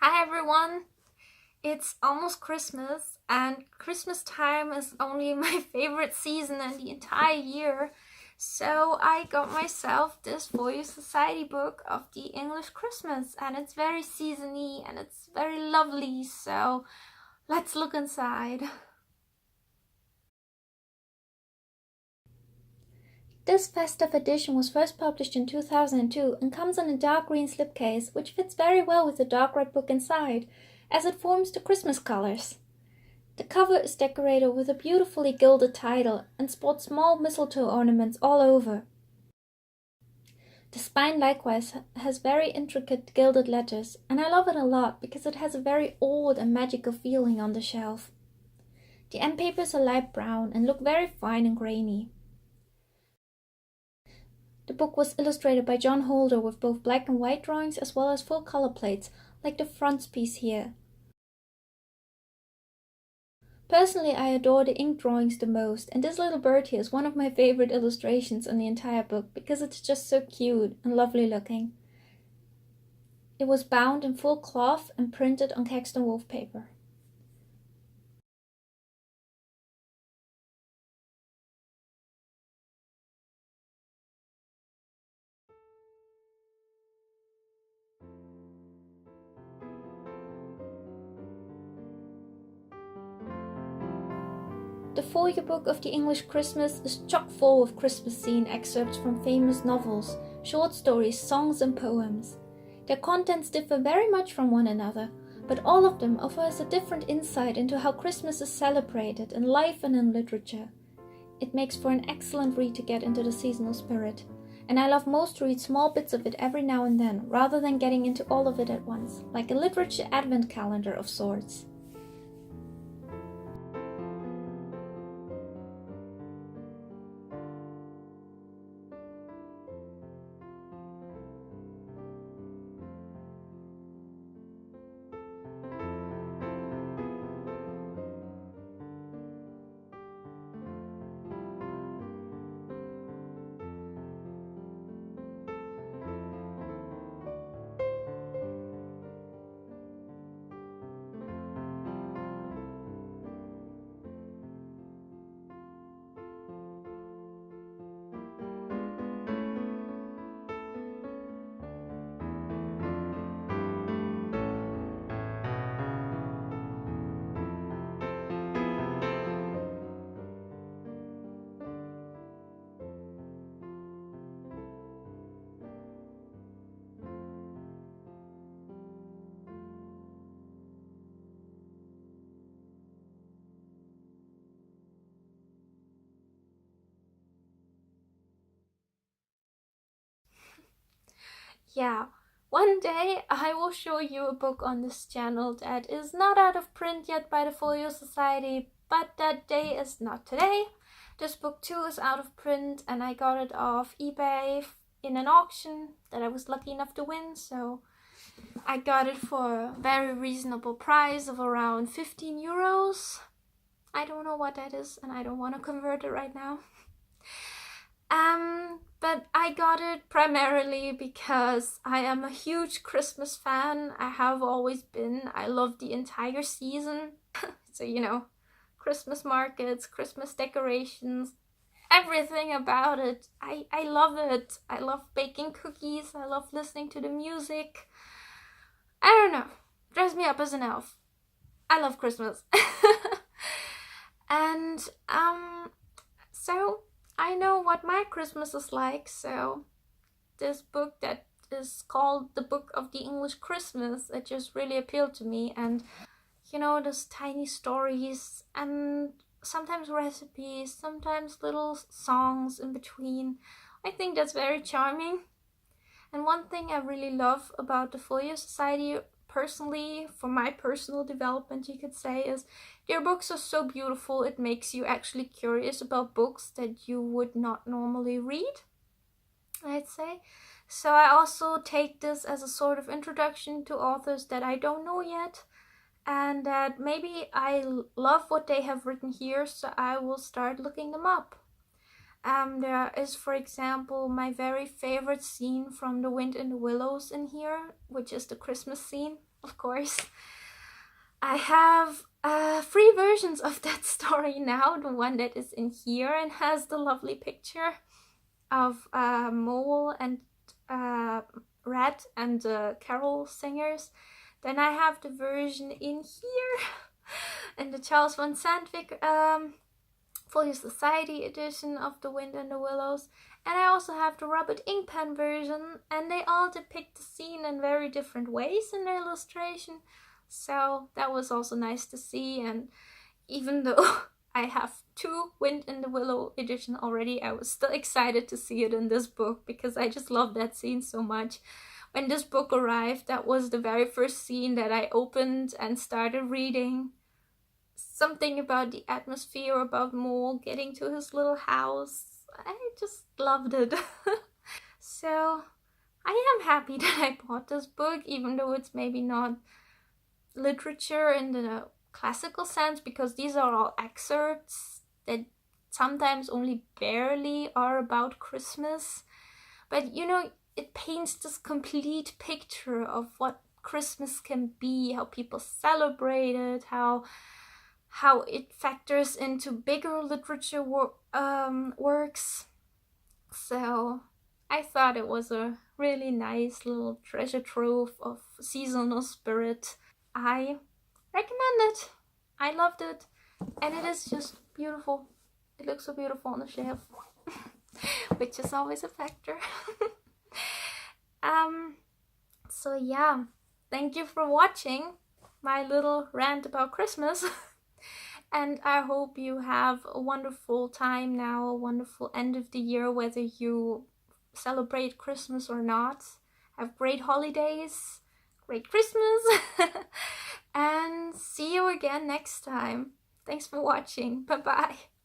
Hi everyone! It's almost Christmas, and Christmas time is only my favorite season in the entire year. So I got myself this Folio Society book of the English Christmas, and it's very seasony and it's very lovely. So let's look inside. This festive edition was first published in 2002 and comes in a dark green slipcase, which fits very well with the dark red book inside, as it forms the Christmas colors. The cover is decorated with a beautifully gilded title and sports small mistletoe ornaments all over. The spine likewise has very intricate gilded letters, and I love it a lot because it has a very old and magical feeling on the shelf. The end papers are light brown and look very fine and grainy. The book was illustrated by John Holder with both black and white drawings as well as full color plates, like the frontispiece here. Personally, I adore the ink drawings the most, and this little bird here is one of my favorite illustrations in the entire book because it's just so cute and lovely looking. It was bound in full cloth and printed on Caxton Wolf paper. The folio book of the English Christmas is chock full of Christmas scene excerpts from famous novels, short stories, songs and poems. Their contents differ very much from one another, but all of them offer us a different insight into how Christmas is celebrated in life and in literature. It makes for an excellent read to get into the seasonal spirit, and I love most to read small bits of it every now and then, rather than getting into all of it at once, like a literature advent calendar of sorts. Yeah, one day I will show you a book on this channel that is not out of print yet by the Folio Society, but that day is not today. This book too is out of print, and I got it off eBay in an auction that I was lucky enough to win, so I got it for a very reasonable price of around 15 euros. I don't know what that is, and I don't want to convert it right now. But I got it primarily because I am a huge Christmas fan. I have always been. I love the entire season. So, Christmas markets, Christmas decorations, everything about it. I love it. I love baking cookies. I love listening to the music. I don't know. Dress me up as an elf. I love Christmas. And, so I know what my Christmas is like, so this book that is called The Book of the English Christmas, it just really appealed to me. And those tiny stories and sometimes recipes, sometimes little songs in between. I think that's very charming. And one thing I really love about the Folio Society, personally, for my personal development, you could say, is their books are so beautiful. It makes you actually curious about books that you would not normally read, I'd say. So I also take this as a sort of introduction to authors that I don't know yet, and that maybe I love what they have written here, so I will start looking them up. There is, for example, my very favorite scene from The Wind in the Willows in here, which is the Christmas scene, of course. I have 3 versions of that story now. The one that is in here and has the lovely picture of Mole and Red and the carol singers. Then I have the version in here in the Charles von Sandwyk Folio Society edition of The Wind and the Willows. And I also have the Robert Inkpen version, and they all depict the scene in very different ways in their illustration. So that was also nice to see, and even though I have 2 Wind in the Willow edition already, I was still excited to see it in this book because I just love that scene so much. When this book arrived, that was the very first scene that I opened and started reading. Something about the atmosphere, about Mole getting to his little house. I just loved it. So I am happy that I bought this book, even though it's maybe not literature in the classical sense, because these are all excerpts that sometimes only barely are about Christmas. But you know, it paints this complete picture of what Christmas can be, how people celebrate it, how it factors into bigger literature works. So I thought it was a really nice little treasure trove of seasonal spirit. I recommend it. I loved it, and it is just beautiful. It looks so beautiful on the shelf, which is always a factor. So yeah, thank you for watching my little rant about Christmas. And I hope you have a wonderful time now, a wonderful end of the year, whether you celebrate Christmas or not. Have great holidays, great Christmas, and see you again next time. Thanks for watching. Bye-bye.